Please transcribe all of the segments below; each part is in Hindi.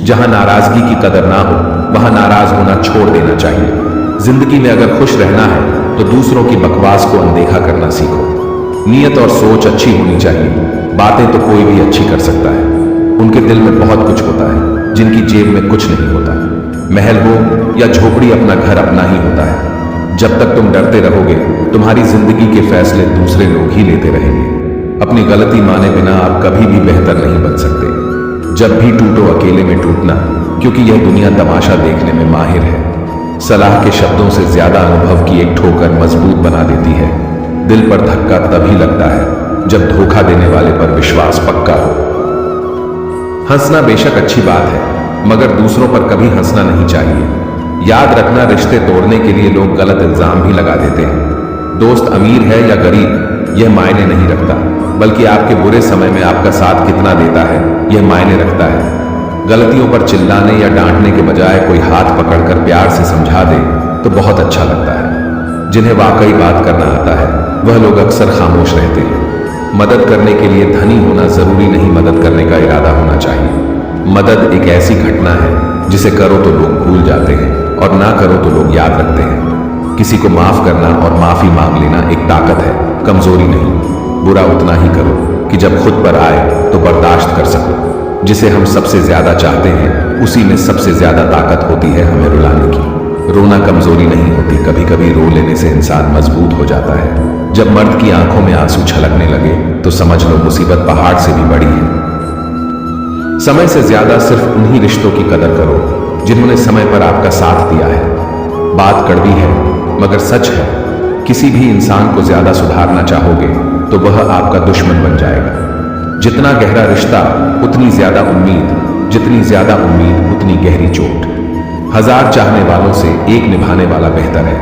जहां नाराजगी की कदर ना हो वहां नाराज होना छोड़ देना चाहिए। जिंदगी में अगर खुश रहना है तो दूसरों की बकवास को अनदेखा करना सीखो। नीयत और सोच अच्छी होनी चाहिए। बातें तो कोई भी अच्छी कर सकता है। उनके दिल में बहुत कुछ होता है जिनकी जेब में कुछ नहीं होता। महल हो या झोपड़ी, अपना घर अपना ही होता है। जब तक तुम डरते रहोगे तुम्हारी जिंदगी के फैसले दूसरे लोग ही लेते रहेंगे। अपनी गलती माने बिना आप कभी भी बेहतर नहीं बन सकते। जब भी टूटो अकेले में टूटना, क्योंकि यह दुनिया तमाशा देखने में माहिर है। सलाह के शब्दों से ज्यादा अनुभव की एक ठोकर मजबूत बना देती है। दिल पर धक्का तभी लगता है जब धोखा देने वाले पर विश्वास पक्का हो। हंसना बेशक अच्छी बात है, मगर दूसरों पर कभी हंसना नहीं चाहिए। याद रखना, रिश्ते तोड़ने के लिए लोग गलत इल्जाम भी लगा देते हैं। दोस्त अमीर है या गरीब यह मायने नहीं रखता, बल्कि आपके बुरे समय में आपका साथ कितना देता है यह मायने रखता है। गलतियों पर चिल्लाने या डांटने के बजाय कोई हाथ पकड़कर प्यार से समझा दे तो बहुत अच्छा लगता है। जिन्हें वाकई बात करना आता है वह लोग अक्सर खामोश रहते हैं। मदद करने के लिए धनी होना जरूरी नहीं, मदद करने का इरादा होना चाहिए। मदद एक ऐसी घटना है जिसे करो तो लोग भूल जाते हैं और ना करो तो लोग याद रखते हैं। किसी को माफ करना और माफी मांग लेना एक ताकत है, कमजोरी नहीं। बुरा उतना ही करो कि जब खुद पर आए तो बर्दाश्त कर सको। जिसे हम सबसे ज्यादा चाहते हैं उसी में सबसे ज्यादा ताकत होती है हमें रुलाने की। रोना कमजोरी नहीं होती, कभी कभी रो लेने से इंसान मजबूत हो जाता है। जब मर्द की आंखों में आंसू छलकने लगे तो समझ लो मुसीबत पहाड़ से भी बड़ी है। समय से ज्यादा सिर्फ उन्हीं रिश्तों की कदर करो जिन्होंने समय पर आपका साथ दिया है। बात कड़वी है मगर सच है, किसी भी इंसान को ज्यादा सुधारना चाहोगे तो वह आपका दुश्मन बन जाएगा। जितना गहरा रिश्ता उतनी ज्यादा उम्मीद, जितनी ज्यादा उम्मीद उतनी गहरी चोट। 1000 चाहने वालों से एक निभाने वाला बेहतर है।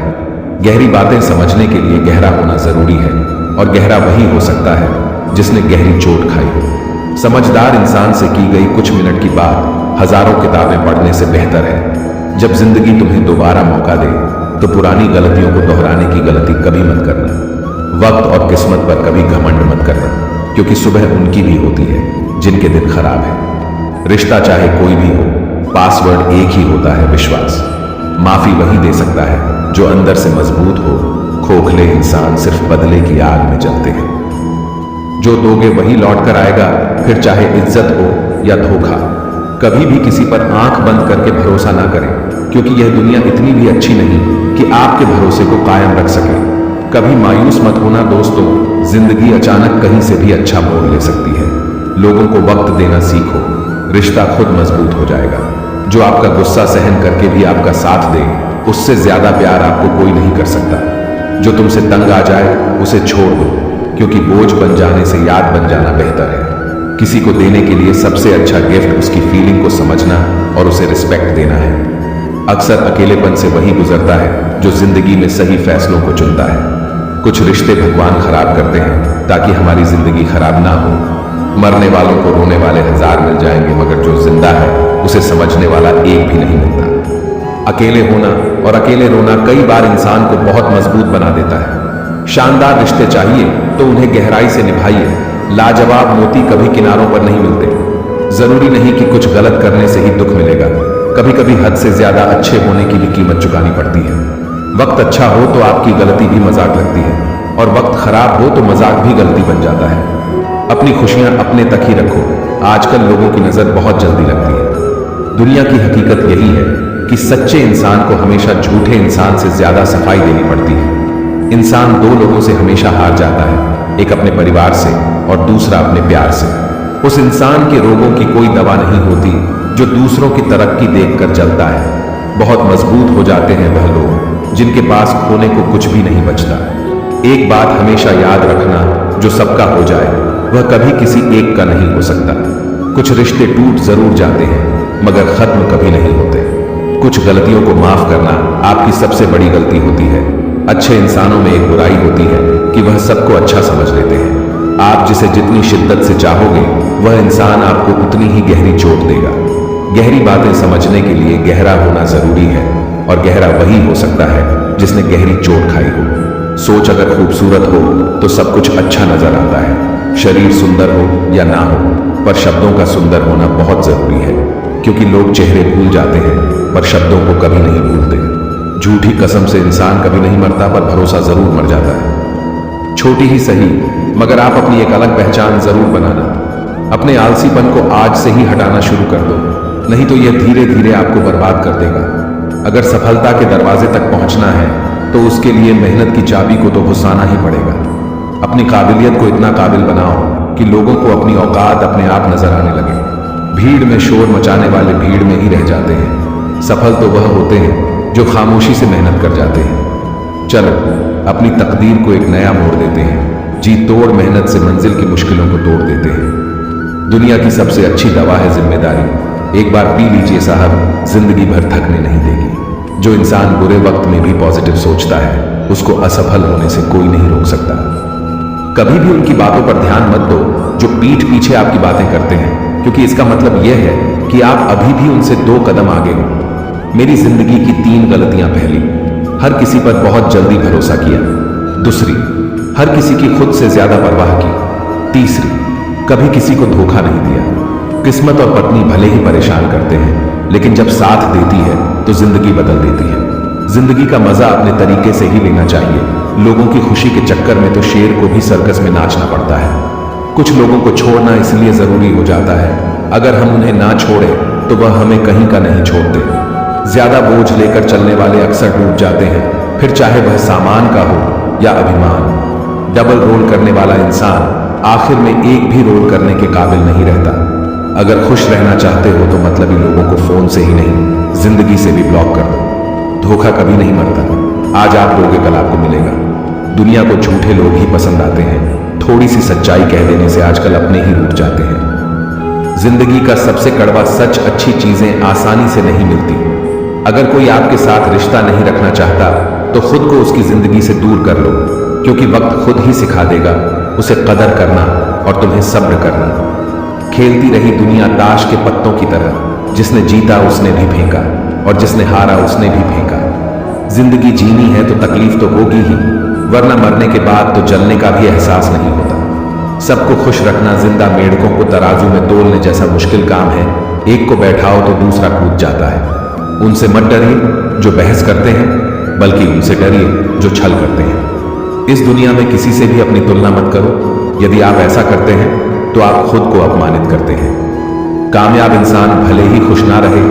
गहरी बातें समझने के लिए गहरा होना जरूरी है, और गहरा वही हो सकता है जिसने गहरी चोट खाई हो। समझदार इंसान से की गई कुछ मिनट की बात हजारों किताबें पढ़ने से बेहतर है। जब जिंदगी तुम्हें दोबारा मौका दे तो पुरानी गलतियों को दोहराने की गलती कभी मत करना। वक्त और किस्मत पर कभी घमंड मत करना, क्योंकि सुबह उनकी भी होती है जिनके दिन खराब है। रिश्ता चाहे कोई भी हो, पासवर्ड एक ही होता है, विश्वास। माफी वही दे सकता है जो अंदर से मजबूत हो। खोखले इंसान सिर्फ बदले की आग में जलते हैं। जो दोगे वही लौट कर आएगा, फिर चाहे इज्जत हो या धोखा। कभी भी किसी पर आंख बंद करके भरोसा ना करें, क्योंकि यह दुनिया इतनी भी अच्छी नहीं कि आपके भरोसे को कायम रख सके। कभी मायूस मत होना दोस्तों, जिंदगी अचानक कहीं से भी अच्छा मोड़ ले सकती है। लोगों को वक्त देना सीखो, रिश्ता खुद मजबूत हो जाएगा। जो आपका गुस्सा सहन करके भी आपका साथ दे, उससे ज्यादा प्यार आपको कोई नहीं कर सकता। जो तुमसे तंग आ जाए उसे छोड़ दो, क्योंकि बोझ बन जाने से याद बन जाना बेहतर है। किसी को देने के लिए सबसे अच्छा गिफ्ट उसकी फीलिंग को समझना और उसे रिस्पेक्ट देना है। अक्सर अकेलेपन से वही गुजरता है जो जिंदगी में सही फैसलों को चुनता है। कुछ रिश्ते भगवान खराब करते हैं ताकि हमारी जिंदगी खराब ना हो। मरने वालों को रोने वाले 1000 मिल जाएंगे, मगर जो जिंदा है उसे समझने वाला एक भी नहीं मिलता। अकेले होना और अकेले रोना कई बार इंसान को बहुत मजबूत बना देता है। शानदार रिश्ते चाहिए तो उन्हें गहराई से निभाइए। लाजवाब मोती कभी किनारों पर नहीं मिलते। जरूरी नहीं कि कुछ गलत करने से ही दुख मिलेगा। कभी कभी हद से ज्यादा अच्छे होने की भी कीमत चुकानी पड़ती है। वक्त अच्छा हो तो आपकी गलती भी मजाक लगती है, और वक्त खराब हो तो मजाक भी गलती बन जाता है। अपनी खुशियां अपने तक ही रखो। आजकल लोगों की नजर बहुत जल्दी लगती है। दुनिया की हकीकत यही है कि सच्चे इंसान को हमेशा झूठे इंसान से ज्यादा सफाई देनी पड़ती है। इंसान 2 लोगों से हमेशा हार जाता है, एक अपने परिवार से और दूसरा अपने प्यार से। उस इंसान के रोगों की कोई दवा नहीं होती जो दूसरों की तरक्की देखकर जलता है। बहुत मजबूत हो जाते हैं वह लोग जिनके पास खोने को कुछ भी नहीं बचता। एक बात हमेशा याद रखना, जो सबका हो जाए वह कभी किसी एक का नहीं हो सकता। कुछ रिश्ते टूट जरूर जाते हैं मगर खत्म कभी नहीं होते। कुछ गलतियों को माफ करना आपकी सबसे बड़ी गलती होती है। अच्छे इंसानों में एक बुराई होती है कि वह सबको अच्छा समझ लेते हैं। आप जिसे जितनी शिद्दत से चाहोगे वह इंसान आपको उतनी ही गहरी चोट देगा। गहरी बातें समझने के लिए गहरा होना जरूरी है, और गहरा वही हो सकता है जिसने गहरी चोट खाई हो। सोच अगर खूबसूरत हो तो सब कुछ अच्छा नजर आता है। शरीर सुंदर हो या ना हो, पर शब्दों का सुंदर होना बहुत जरूरी है। क्योंकि लोग चेहरे भूल जाते हैं पर शब्दों को कभी नहीं भूलते। झूठी कसम से इंसान कभी नहीं मरता पर भरोसा जरूर मर जाता है। छोटी ही सही मगर आप अपनी एक अलग पहचान जरूर बनाना। अपने आलसीपन को आज से ही हटाना शुरू कर दो, नहीं तो यह धीरे धीरे आपको बर्बाद कर देगा। अगर सफलता के दरवाजे तक पहुंचना है तो उसके लिए मेहनत की चाबी को तो घुसाना ही पड़ेगा। अपनी काबिलियत को इतना काबिल बनाओ कि लोगों को अपनी औकात अपने आप नजर आने लगे। भीड़ में शोर मचाने वाले भीड़ में ही रह जाते हैं। सफल तो वह होते हैं जो खामोशी से मेहनत कर जाते हैं। चलो अपनी तकदीर को एक नया मोड़ देते हैं। जी तोड़ मेहनत से मंजिल की मुश्किलों को तोड़ देते हैं। दुनिया की सबसे अच्छी दवा है जिम्मेदारी। एक बार पी लीजिए साहब, जिंदगी भर थकने नहीं देगी। जो इंसान बुरे वक्त में भी पॉजिटिव सोचता है उसको असफल होने से कोई नहीं रोक सकता। कभी भी उनकी बातों पर ध्यान मत दो जो पीठ पीछे आपकी बातें करते हैं, क्योंकि इसका मतलब यह है कि आप अभी भी उनसे 2 कदम आगे हो। मेरी जिंदगी की 3 गलतियां। पहली, हर किसी पर बहुत जल्दी भरोसा किया। दूसरी, हर किसी की खुद से ज्यादा परवाह की। तीसरी, कभी किसी को धोखा नहीं दिया। किस्मत और पत्नी भले ही परेशान करते हैं लेकिन जब साथ देती है तो जिंदगी बदल देती है। जिंदगी का मजा अपने तरीके से ही लेना चाहिए। लोगों की खुशी के चक्कर में तो शेर को भी सर्कस में नाचना पड़ता है। कुछ लोगों को छोड़ना इसलिए जरूरी हो जाता है, अगर हम उन्हें ना छोड़े तो वह हमें कहीं का नहीं छोड़ते। ज्यादा बोझ लेकर चलने वाले अक्सर डूब जाते हैं, फिर चाहे वह सामान का हो या अभिमान। डबल रोल करने वाला इंसान आखिर में एक भी रोल करने के काबिल नहीं रहता। अगर खुश रहना चाहते हो तो मतलबी लोगों को फोन से ही नहीं, जिंदगी से भी ब्लॉक कर दो। धोखा कभी नहीं मरता। आज आप दोगे कल आपको मिलेगा। दुनिया को झूठे लोग ही पसंद आते हैं। थोड़ी सी सच्चाई कह देने से आजकल अपने ही रूठ जाते हैं। जिंदगी का सबसे कड़वा सच, अच्छी चीजें आसानी से नहीं मिलती। अगर कोई आपके साथ रिश्ता नहीं रखना चाहता तो खुद को उसकी जिंदगी से दूर कर लो, क्योंकि वक्त खुद ही सिखा देगा उसे कदर करना और तुम्हें सब्र करना। खेलती रही दुनिया ताश के पत्तों की तरह, जिसने जीता उसने भी फेंका और जिसने हारा उसने भी फेंका। जिंदगी जीनी है तो तकलीफ तो होगी ही, वरना मरने के बाद तो जलने का भी एहसास नहीं होता। सबको खुश रखना जिंदा मेंढकों को तराजू में तोलने जैसा मुश्किल काम है। एक को बैठाओ तो दूसरा कूद जाता है। उनसे मत डरिए जो बहस करते हैं, बल्कि उनसे डरिए जो छल करते हैं। इस दुनिया में किसी से भी अपनी तुलना मत करो। यदि आप ऐसा करते हैं तो आप खुद को अपमानित करते हैं। कामयाब इंसान भले ही खुश ना रहे,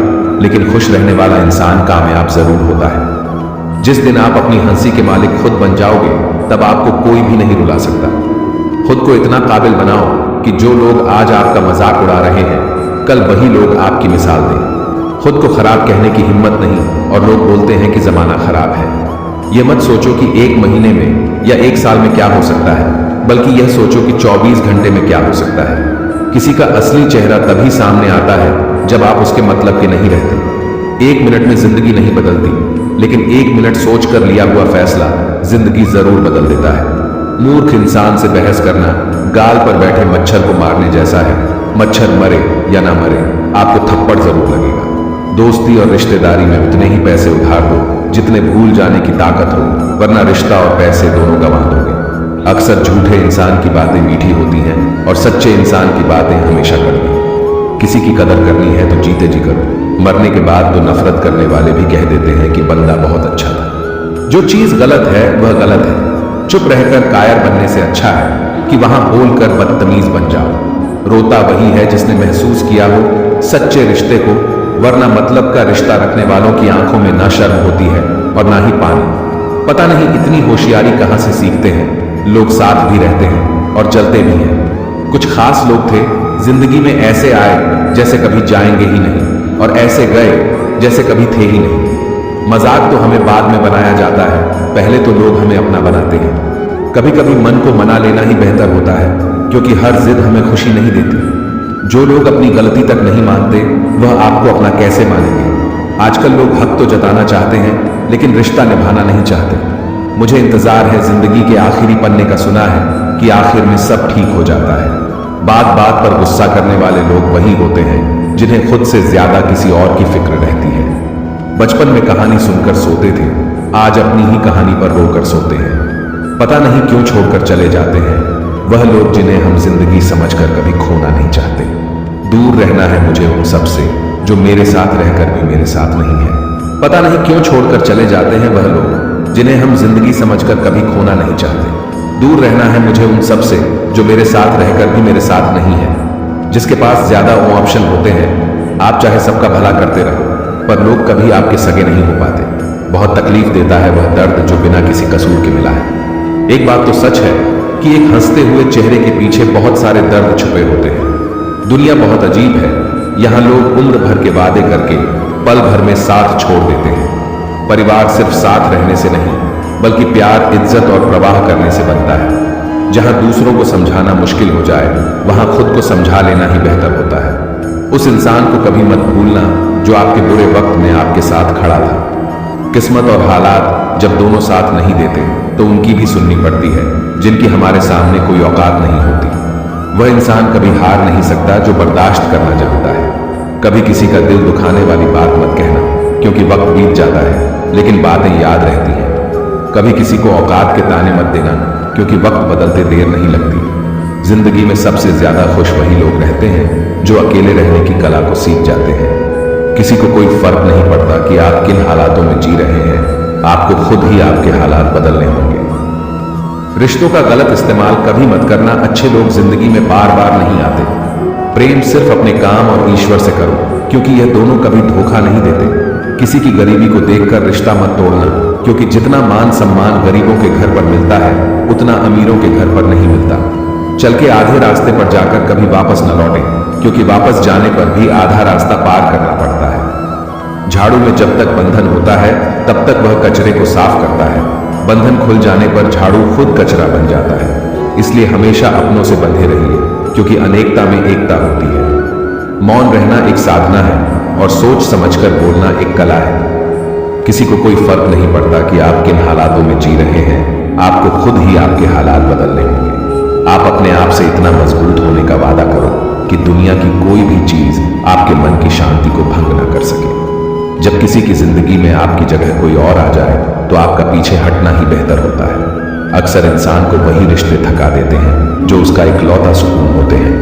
लेकिन खुश रहने वाला इंसान कामयाब जरूर होता है। जिस दिन आप अपनी हंसी के मालिक खुद बन जाओगे तब आपको कोई भी नहीं रुला सकता। खुद को इतना काबिल बनाओ कि जो लोग आज आपका मजाक उड़ा रहे हैं कल वही लोग आपकी मिसाल दें। खुद को खराब कहने की हिम्मत नहीं, और लोग बोलते हैं कि जमाना खराब है। यह मत सोचो कि 1 महीने में या 1 साल में क्या हो सकता है, बल्कि यह सोचो कि 24 घंटे में क्या हो सकता है। किसी का असली चेहरा तभी सामने आता है जब आप उसके मतलब के नहीं रहते। 1 मिनट में जिंदगी नहीं बदलती, लेकिन 1 मिनट सोच कर लिया हुआ फैसला जिंदगी जरूर बदल देता है। मूर्ख इंसान से बहस करना गाल पर बैठे मच्छर को मारने जैसा है। मच्छर मरे या ना मरे आपको थप्पड़ जरूर लगेगा। दोस्ती और रिश्तेदारी में उतने ही पैसे उधार दो जितने भूल जाने की ताकत हो, वरना रिश्ता और पैसे दोनों गंवा दोगे। अक्सर झूठे इंसान की बातें मीठी होती हैं और सच्चे इंसान की बातें हमेशा कड़वी। किसी की कदर करनी है तो जीते जी करो। मरने के बाद तो नफरत करने वाले भी कह देते हैं कि बंदा बहुत अच्छा था। जो चीज गलत है वह गलत है। चुप रहकर कायर बनने से अच्छा है कि वहां बोलकर बदतमीज बन जाओ। रोता वही है जिसने महसूस किया हो सच्चे रिश्ते को, वरना मतलब का रिश्ता रखने वालों की आंखों में ना शर्म होती है और ना ही पानी। पता नहीं इतनी होशियारी कहां से सीखते हैं। लोग साथ भी रहते हैं और चलते भी हैं। कुछ खास लोग थे जिंदगी में, ऐसे आए जैसे कभी जाएंगे ही नहीं और ऐसे गए जैसे कभी थे ही नहीं। मजाक तो हमें बाद में बनाया जाता है, पहले तो लोग हमें अपना बनाते हैं। कभी कभी मन को मना लेना ही बेहतर होता है, क्योंकि हर जिद हमें खुशी नहीं देती। जो लोग अपनी गलती तक नहीं मानते वह आपको अपना कैसे मानेंगे। आजकल लोग हक तो जताना चाहते हैं लेकिन रिश्ता निभाना नहीं चाहते। मुझे इंतजार है जिंदगी के आखिरी पन्ने का, सुना है कि आखिर में सब ठीक हो जाता है। बात बात पर गुस्सा करने वाले लोग वही होते हैं जिन्हें खुद से ज्यादा किसी और की फिक्र रहती है। बचपन में कहानी सुनकर सोते थे, आज अपनी ही कहानी पर रोकर सोते हैं। पता नहीं क्यों छोड़कर चले जाते हैं वह लोग जिन्हें हम जिंदगी समझकर कभी खोना नहीं चाहते। दूर रहना है मुझे उन सब से जो मेरे साथ रहकर भी मेरे साथ नहीं है। पता नहीं क्यों छोड़कर चले जाते हैं वह लोग जिन्हें हम जिंदगी समझकर कभी खोना नहीं चाहते। दूर रहना है मुझे उन सब से जो मेरे साथ रहकर भी मेरे साथ नहीं है, जिसके पास ज्यादा ऑप्शन होते हैं। आप चाहे सबका भला करते रहो, पर लोग कभी आपके सगे नहीं हो पाते। बहुत तकलीफ देता है वह दर्द जो बिना किसी कसूर के मिला है। एक बात तो सच है कि एक हंसते हुए चेहरे के पीछे बहुत सारे दर्द छुपे होते हैं। दुनिया बहुत अजीब है। यहाँ लोग उम्र भर के वादे करके पल भर में साथ छोड़ देते हैं। परिवार सिर्फ साथ रहने से नहीं, बल्कि प्यार, इज्जत और प्रवाह करने से बनता है। जहां दूसरों को समझाना मुश्किल हो जाए, वहां खुद को समझा लेना ही बेहतर होता है। उस इंसान को कभी मत भूलना जो आपके बुरे वक्त में आपके साथ खड़ा था। किस्मत और हालात जब दोनों साथ नहीं देते तो उनकी भी सुननी पड़ती है, जिनकी हमारे सामने कोई औकात नहीं होती। वह इंसान कभी हार नहीं सकता जो बर्दाश्त करना जानता है। कभी किसी का दिल दुखाने वाली बात मत कहना, क्योंकि वक्त बीत जाता है लेकिन बातें याद रहती हैं। कभी किसी को औकात के ताने मत देना, क्योंकि वक्त बदलते देर नहीं लगती। जिंदगी में सबसे ज्यादा खुश वही लोग रहते हैं जो अकेले रहने की कला को सीख जाते हैं। किसी को कोई फर्क नहीं पड़ता कि आप किन हालातों में जी रहे हैं, आपको खुद ही आपके हालात बदलने होंगे। रिश्तों का गलत इस्तेमाल कभी मत करना। अच्छे लोग जिंदगी में बार बार नहीं आते। प्रेम सिर्फ अपने काम और ईश्वर से करो, क्योंकि यह दोनों कभी धोखा नहीं देते। किसी की गरीबी को देखकर रिश्ता मत तोड़ना, क्योंकि जितना मान सम्मान गरीबों के घर पर मिलता है, उतना अमीरों के घर पर नहीं मिलता। चल के आधे रास्ते पर जाकर कभी वापस न लौटें, क्योंकि वापस जाने पर भी आधा रास्ता पार करना पड़ता है। झाड़ू में जब तक बंधन होता है तब तक वह कचरे को साफ करता है। बंधन खुल जाने पर झाड़ू खुद कचरा बन जाता है। इसलिए हमेशा अपनों से बंधे रहिए, क्योंकि अनेकता में एकता होती है। मौन रहना एक साधना है और सोच समझकर बोलना एक कला है। किसी को कोई फर्क नहीं पड़ता कि आप किन हालातों में जी रहे हैं, आपको खुद ही आपके हालात बदलने होंगे। आप अपने आप से इतना मजबूत होने का वादा करो कि दुनिया की कोई भी चीज आपके मन की शांति को भंग ना कर सके। जब किसी की जिंदगी में आपकी जगह कोई और आ जाए तो आपका पीछे हटना ही बेहतर होता है। अक्सर इंसान को वही रिश्ते थका देते हैं जो उसका इकलौता सुकून होते हैं।